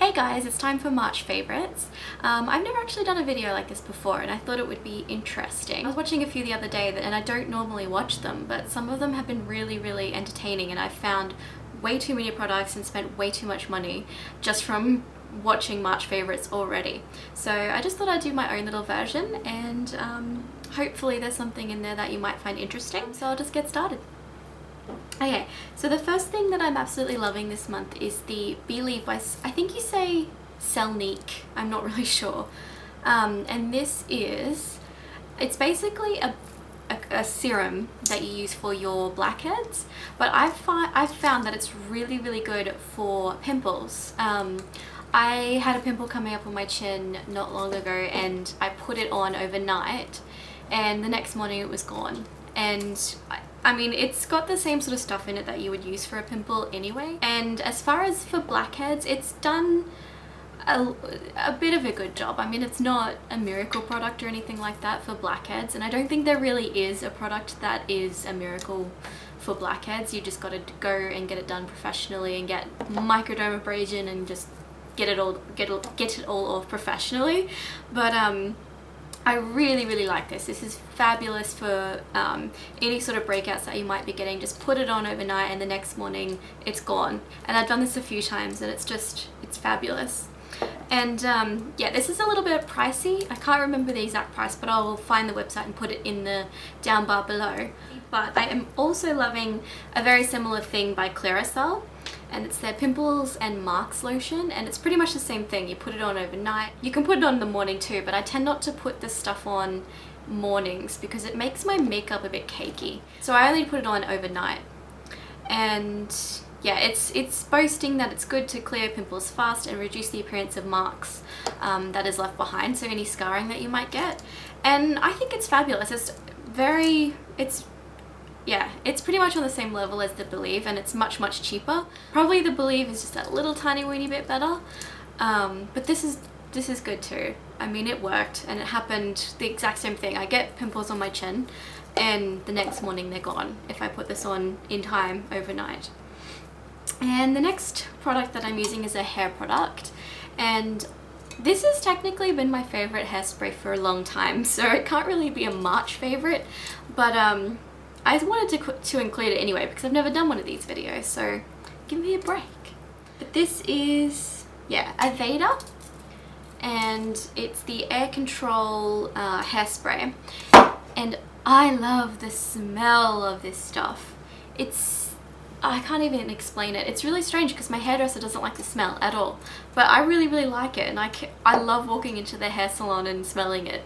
Hey guys, it's time for March favourites. I've never actually done a video like this before and I thought it would be interesting. I was watching a few the other day and I don't normally watch them, but some of them have been really entertaining and I've found way too many products and spent way too much money just from watching March favourites already. So I just thought I'd do my own little version and hopefully there's something in there that you might find interesting. So I'll just get started. Okay, so the first thing that I'm absolutely loving this month is the Believe by, I think you say Selnique, I'm not really sure. And this is, it's basically a serum that you use for your blackheads, but I've found that it's really good for pimples. I had a pimple coming up on my chin not long ago and I put it on overnight and the next morning it was gone. And I mean, it's got the same sort of stuff in it that you would use for a pimple anyway. And as far as for blackheads, it's done a bit of a good job. I mean, it's not a miracle product or anything like that for blackheads. And I don't think there really is a product that is a miracle for blackheads. You just got to go and get it done professionally and get microdermabrasion and just get it all off professionally. But I really like this. This is fabulous for any sort of breakouts that you might be getting. Just put it on overnight and the next morning it's gone. And I've done this a few times and it's fabulous. And yeah, this is a little bit pricey. I can't remember the exact price, but I'll find the website and put it in the down bar below. But I am also loving a very similar thing by Clearasil. And it's their pimples and marks lotion, and it's pretty much the same thing. You put it on overnight. You can put it on in the morning too, but I tend not to put this stuff on mornings because it makes my makeup a bit cakey. So I only put it on overnight. And yeah, it's boasting that it's good to clear pimples fast and reduce the appearance of marks that is left behind, so any scarring that you might get. And I think it's fabulous. Yeah, it's pretty much on the same level as the Believe and it's much cheaper. Probably the Believe is just that little tiny weeny bit better, but this is good too. I mean, it worked and it happened the exact same thing. I get pimples on my chin and the next morning they're gone if I put this on in time overnight. And the next product that I'm using is a hair product, and this has technically been my favorite hairspray for a long time, so it can't really be a March favorite, but I wanted to include it anyway because I've never done one of these videos, so give me a break. But this is, yeah, Aveda, and it's the air control hairspray, and I love the smell of this stuff. I can't even explain it. It's really strange because my hairdresser doesn't like the smell at all, but I really like it, and I love walking into the hair salon and smelling it.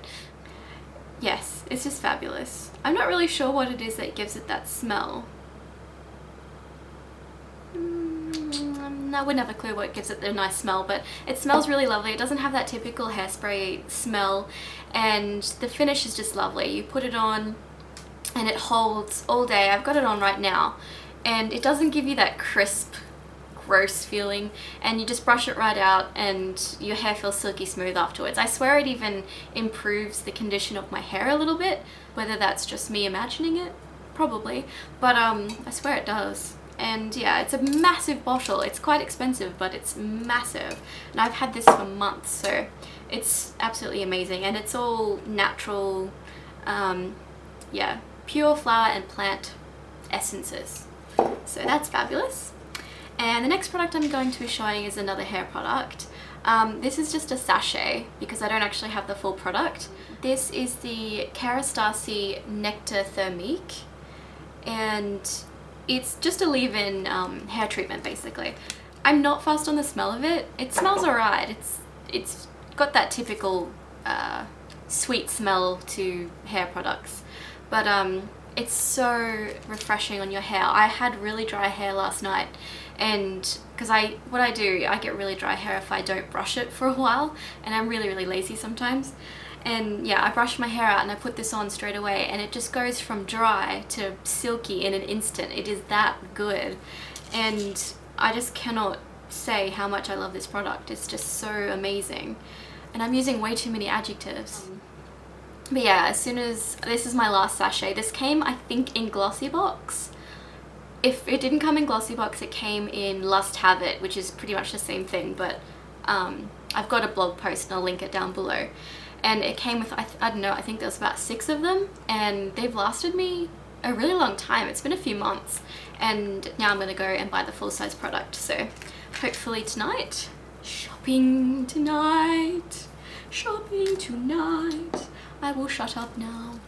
Yes, it's just fabulous. I'm not really sure what it is that gives it that smell. I wouldn't have a clue what gives it the nice smell, but it smells really lovely. It doesn't have that typical hairspray smell, and the finish is just lovely. You put it on and it holds all day. I've got it on right now, and it doesn't give you that crisp, gross feeling, and you just brush it right out and your hair feels silky smooth afterwards. I swear it even improves the condition of my hair a little bit, whether that's just me imagining it, probably, but I swear it does. And yeah, it's a massive bottle. It's quite expensive, but it's massive, and I've had this for months, so it's absolutely amazing. And it's all natural, yeah, pure flower and plant essences, so that's fabulous. And the next product I'm going to be showing is another hair product. This is just a sachet because I don't actually have the full product. This is the Kerastase Nectar Thermique, and it's just a leave-in hair treatment basically. I'm not fussed on the smell of it. It smells alright. It's got that typical sweet smell to hair products, but it's so refreshing on your hair. I had really dry hair last night, and because what I do, I get really dry hair if I don't brush it for a while, and I'm really lazy sometimes. And yeah, I brushed my hair out and I put this on straight away, and it just goes from dry to silky in an instant. It is that good, and I just cannot say how much I love this product. It's just so amazing, and I'm using way too many adjectives. But yeah, as soon as, this is my last sachet. This came, I think, in Glossy Box. If it didn't come in Glossy Box, it came in Lust Have It, which is pretty much the same thing, but I've got a blog post and I'll link it down below. And it came with, I don't know, I think there was about 6 of them, and they've lasted me a really long time. It's been a few months, and now I'm gonna go and buy the full-size product. So hopefully tonight, shopping tonight, I will shut up now.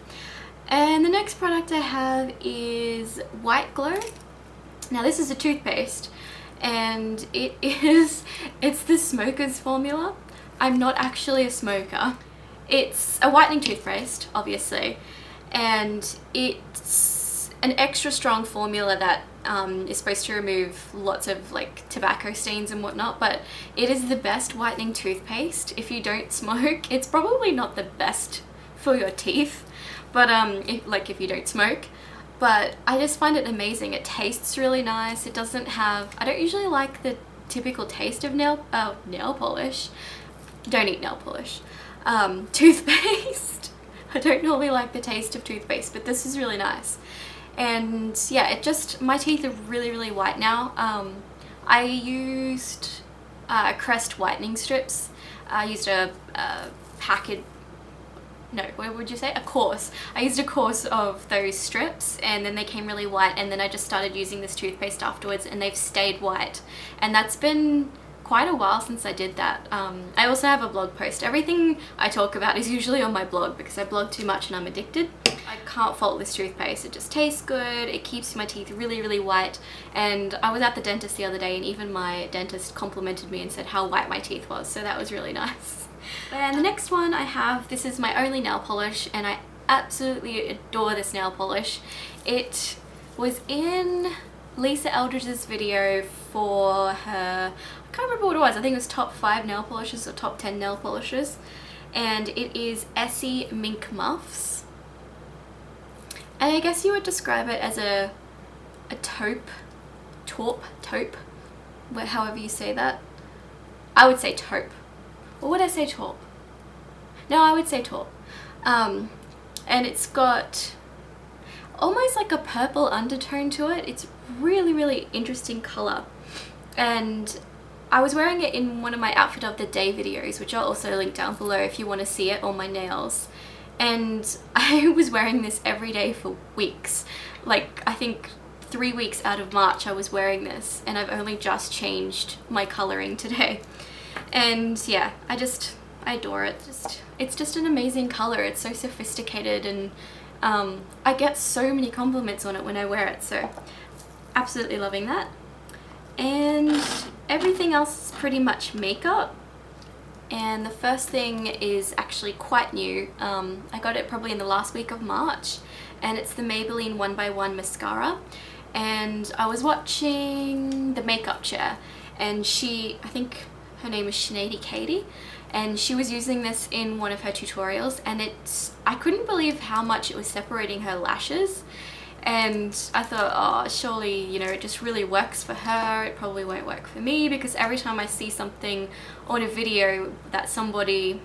And the next product I have is White Glow. Now this is a toothpaste, and it's the smoker's formula. I'm not actually a smoker. It's a whitening toothpaste, obviously, and it's an extra strong formula that is supposed to remove lots of like tobacco stains and whatnot, but it is the best whitening toothpaste if you don't smoke. It's probably not the best for your teeth, but if you don't smoke, but I just find it amazing. It tastes really nice. It doesn't have, I don't usually like the typical taste of nail polish. Don't eat nail polish. Toothpaste. I don't normally like the taste of toothpaste, but this is really nice. And yeah, my teeth are really white now. I used Crest whitening strips. I used a course. I used a course of those strips, and then they came really white, and then I just started using this toothpaste afterwards, and they've stayed white. And that's been quite a while since I did that. I also have a blog post. Everything I talk about is usually on my blog because I blog too much and I'm addicted. I can't fault this toothpaste. It just tastes good. It keeps my teeth really white. And I was at the dentist the other day, and even my dentist complimented me and said how white my teeth was, so that was really nice. And the next one I have, this is my only nail polish, and I absolutely adore this nail polish. It was in Lisa Eldridge's video for her, I can't remember what it was, I think it was top 5 nail polishes or top 10 nail polishes, and it is Essie Mink Muffs. And I guess you would describe it as a taupe, however you say that. I would say taupe. Or would I say taupe? No, I would say taupe. And it's got almost like a purple undertone to it. It's really interesting color, and I was wearing it in one of my outfit of the day videos, which I'll also link down below if you want to see it on my nails. And I was wearing this every day for weeks. Like, I think 3 weeks out of March I was wearing this, and I've only just changed my coloring today. And yeah, I adore it. It's just an amazing color. It's so sophisticated, and I get so many compliments on it when I wear it, so absolutely loving that. And everything else is pretty much makeup. And the first thing is actually quite new. I got it probably in the last week of March, and it's the Maybelline 1x1 mascara. And I was watching The Makeup Chair, and I think her name is Sinead Katie, and she was using this in one of her tutorials, and I couldn't believe how much it was separating her lashes. And I thought, oh, surely, you know, it just really works for her. It probably won't work for me, because every time I see something on a video that somebody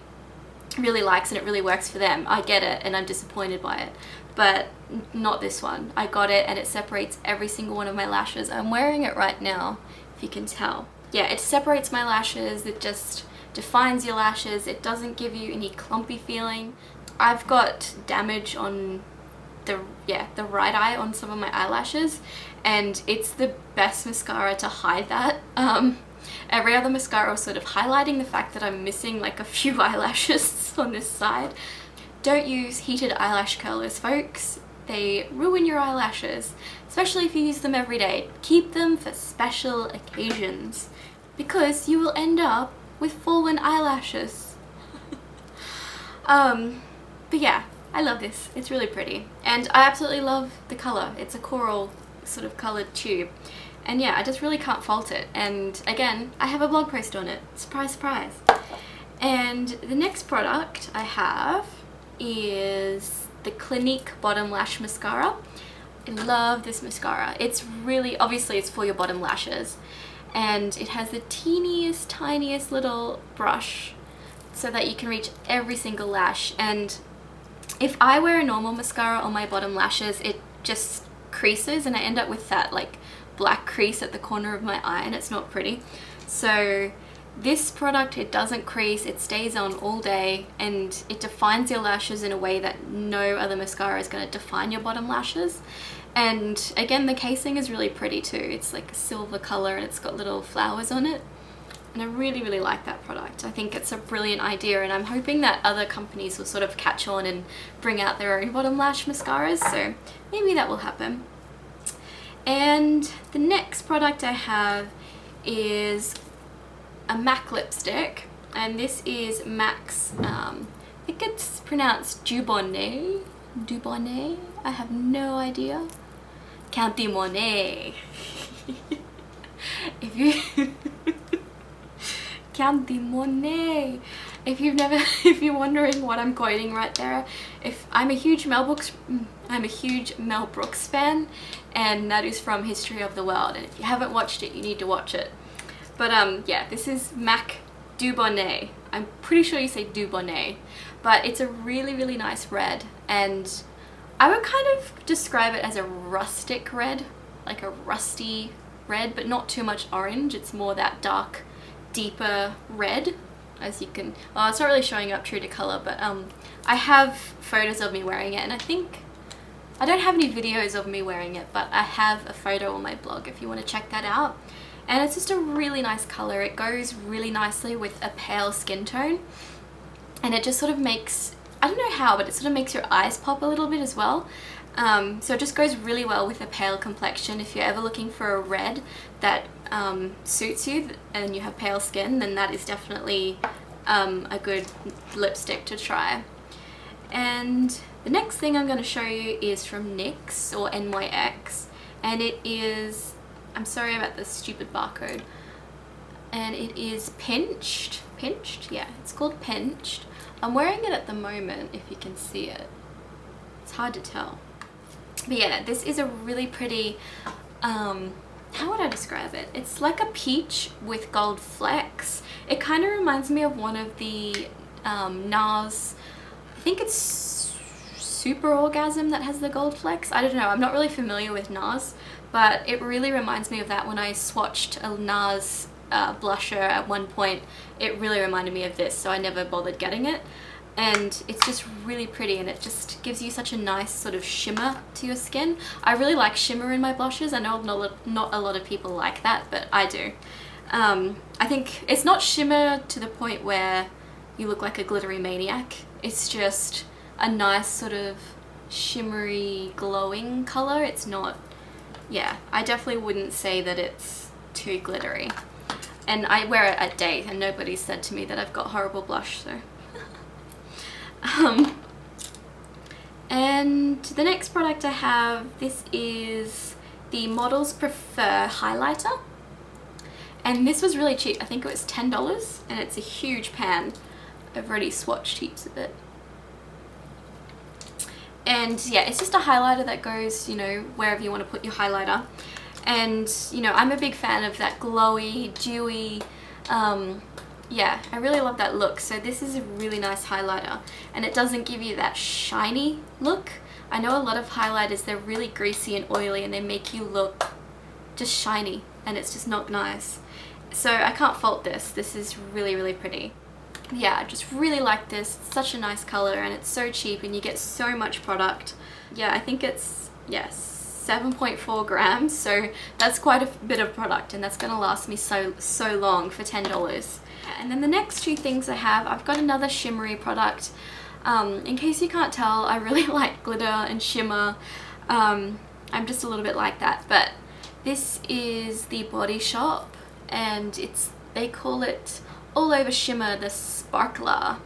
really likes and it really works for them, I get it and I'm disappointed by it. But not this one. I got it and it separates every single one of my lashes. I'm wearing it right now, if you can tell. Yeah, it separates my lashes. It just defines your lashes. It doesn't give you any clumpy feeling. I've got damage on the right eye on some of my eyelashes, and it's the best mascara to hide that. Every other mascara was sort of highlighting the fact that I'm missing like a few eyelashes on this side. Don't use heated eyelash curlers, folks. They ruin your eyelashes, especially if you use them every day. Keep them for special occasions, because you will end up with fallen eyelashes. But yeah, I love this. It's really pretty, and I absolutely love the color. It's a coral sort of colored tube, and yeah, I just really can't fault it. And again, I have a blog post on it. Surprise, surprise. And the next product I have is the Clinique Bottom Lash Mascara. I love this mascara. It's really, obviously it's for your bottom lashes, and it has the teeniest, tiniest little brush so that you can reach every single lash. And if I wear a normal mascara on my bottom lashes, it just creases and I end up with that like black crease at the corner of my eye, and it's not pretty. So This product, it doesn't crease, it stays on all day, and it defines your lashes in a way that no other mascara is going to define your bottom lashes. And again, the casing is really pretty too. It's like a silver color and it's got little flowers on it. And I really, really like that product. I think it's a brilliant idea, and I'm hoping that other companies will sort of catch on and bring out their own bottom lash mascaras, so maybe that will happen. And the next product I have is a MAC lipstick, and this is MAC's, I think it's pronounced Dubonnet? Dubonnet? I have no idea. County Monet. If you County Monet. If you're wondering what I'm quoting right there, I'm a huge Mel Brooks fan, and that is from History of the World. And if you haven't watched it, you need to watch it. But yeah, this is MAC Dubonnet. I'm pretty sure you say Dubonnet, but it's a really, really nice red, and I would kind of describe it as a rustic red, like a rusty red, but not too much orange. It's more that dark, deeper red, as you can, well, it's not really showing up true to color, but I have photos of me wearing it, and I think, I don't have any videos of me wearing it, but I have a photo on my blog if you want to check that out. And it's just a really nice color. It goes really nicely with a pale skin tone, and it just sort of makes, I don't know how, but it sort of makes your eyes pop a little bit as well. So it just goes really well with a pale complexion. If you're ever looking for a red that suits you and you have pale skin, then that is definitely a good lipstick to try. And the next thing I'm going to show you is from NYX, or NYX, and it is, I'm sorry about the stupid barcode, and it is Pinched, yeah, it's called Pinched. I'm wearing it at the moment, if you can see it. It's hard to tell. But yeah, this is a really pretty, how would I describe it? It's like a peach with gold flecks. It kind of reminds me of one of the NARS, I think it's Super Orgasm that has the gold flecks. I don't know, I'm not really familiar with NARS, but it really reminds me of that. When I swatched a NARS blusher at one point, it really reminded me of this, so I never bothered getting it. And it's just really pretty, and it just gives you such a nice sort of shimmer to your skin. I really like shimmer in my blushes. I know not a lot of people like that, but I do. I think it's not shimmer to the point where you look like a glittery maniac. It's just a nice sort of shimmery glowing color. It's not, yeah, I definitely wouldn't say that it's too glittery. And I wear it at date, and nobody's said to me that I've got horrible blush, so. And the next product I have, this is the Models Prefer highlighter, and this was really cheap. I think it was $10, and it's a huge pan. I've already swatched heaps of it. And yeah, it's just a highlighter that goes, you know, wherever you want to put your highlighter. And you know, I'm a big fan of that glowy, dewy, yeah, I really love that look. So this is a really nice highlighter, and it doesn't give you that shiny look. I know a lot of highlighters, they're really greasy and oily, and they make you look just shiny, and it's just not nice. So I can't fault this. This is really, really pretty. Yeah, I just really like this. It's such a nice color, and it's so cheap, and you get so much product. Yeah, I think it's, yes, 7.4 grams, so that's quite a bit of product, and that's gonna last me so long for $10. And then the next two things I have, I've got another shimmery product. In case you can't tell, I really like glitter and shimmer. I'm just a little bit like that, but this is the Body Shop, and they call it All Over Shimmer the Sparkler.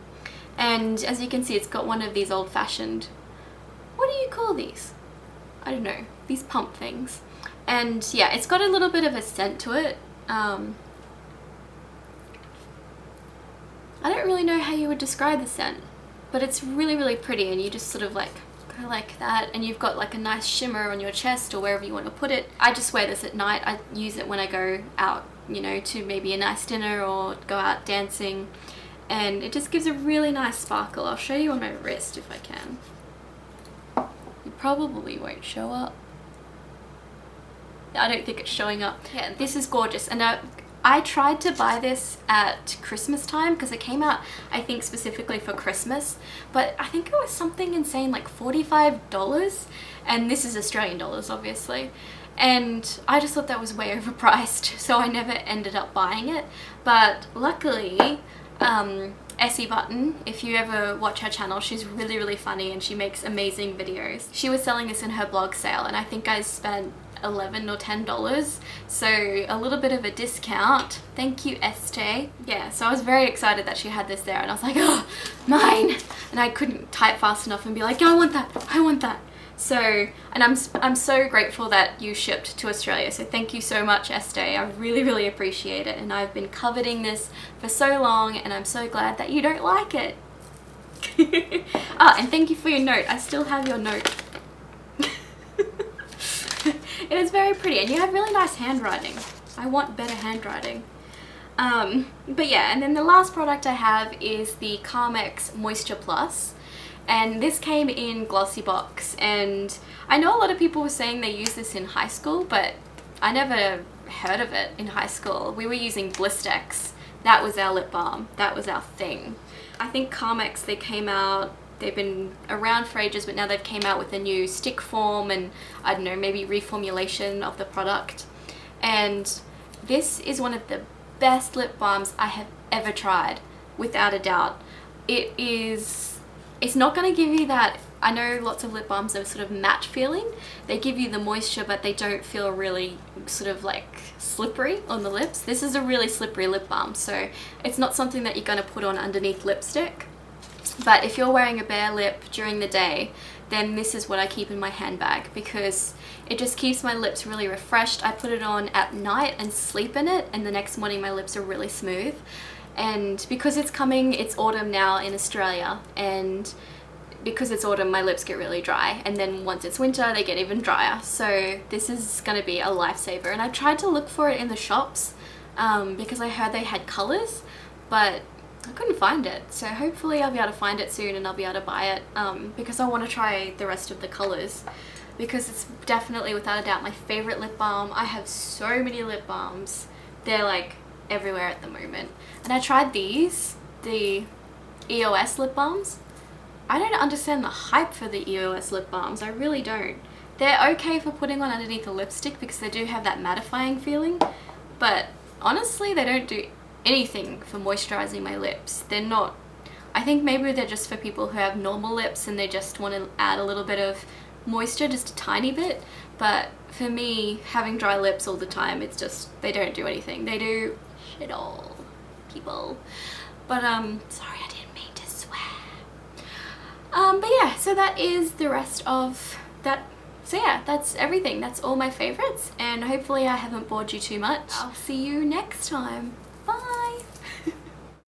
And as you can see, it's got one of these old-fashioned, what do you call these? I don't know, these pump things. And yeah, it's got a little bit of a scent to it. I don't really know how you would describe the scent, but it's really, really pretty, and you just sort of like go like that, and you've got like a nice shimmer on your chest or wherever you want to put it. I just wear this at night. I use it when I go out, you know, to maybe a nice dinner or go out dancing, and it just gives a really nice sparkle. I'll show you on my wrist if I can. You probably won't show up. I don't think it's showing up. Yeah, this is gorgeous, and I I tried to buy this at Christmas time because it came out, I think, specifically for Christmas, but I think it was something insane like $45, and this is Australian dollars obviously, and I just thought that was way overpriced, so I never ended up buying it. But luckily, Essie Button, if you ever watch her channel, she's really funny and she makes amazing videos. She was selling this in her blog sale, and I think I spent $11 or $10, so a little bit of a discount. Thank you, Estee. Yeah, so I was very excited that she had this there, and I was like, oh, mine! And I couldn't type fast enough and be like, oh, I want that, I want that. So, and I'm so grateful that you shipped to Australia, so thank you so much, Estee. I really appreciate it, and I've been coveting this for so long, and I'm so glad that you don't like it. And thank you for your note. I still have your note. It is very pretty, and you have really nice handwriting. I want better handwriting. But yeah, and then the last product I have is the Carmex Moisture Plus, and this came in glossy box, and I know a lot of people were saying they use this in high school, but I never heard of it in high school. We were using Blistex. That was our lip balm. That was our thing. I think Carmex, they came out, they've been around for ages, but now they've came out with a new stick form and, I don't know, maybe reformulation of the product. And this is one of the best lip balms I have ever tried, without a doubt. It's not going to give you that, I know lots of lip balms are sort of matte feeling. They give you the moisture, but they don't feel really sort of like slippery on the lips. This is a really slippery lip balm, so it's not something that you're going to put on underneath lipstick. But if you're wearing a bare lip during the day, then this is what I keep in my handbag, because it just keeps my lips really refreshed. I put it on at night and sleep in it, and the next morning my lips are really smooth. And because it's autumn now in Australia, and because it's autumn, my lips get really dry, and then once it's winter they get even drier. So this is going to be a lifesaver, and I tried to look for it in the shops because I heard they had colours, but I couldn't find it. So hopefully I'll be able to find it soon and I'll be able to buy it, because I want to try the rest of the colours, because it's definitely, without a doubt, my favourite lip balm. I have so many lip balms. They're like everywhere at the moment. And I tried these, the EOS lip balms. I don't understand the hype for the EOS lip balms. I really don't. They're okay for putting on underneath a lipstick because they do have that mattifying feeling, but honestly they don't do anything for moisturizing my lips. They're not, I think maybe they're just for people who have normal lips and they just want to add a little bit of moisture, just a tiny bit. But for me, having dry lips all the time, it's just, they don't do anything. They do shit all, people. But sorry, I didn't mean to swear. But yeah, so that is the rest of that. So yeah, that's everything. That's all my favorites, and hopefully I haven't bored you too much. I'll see you next time.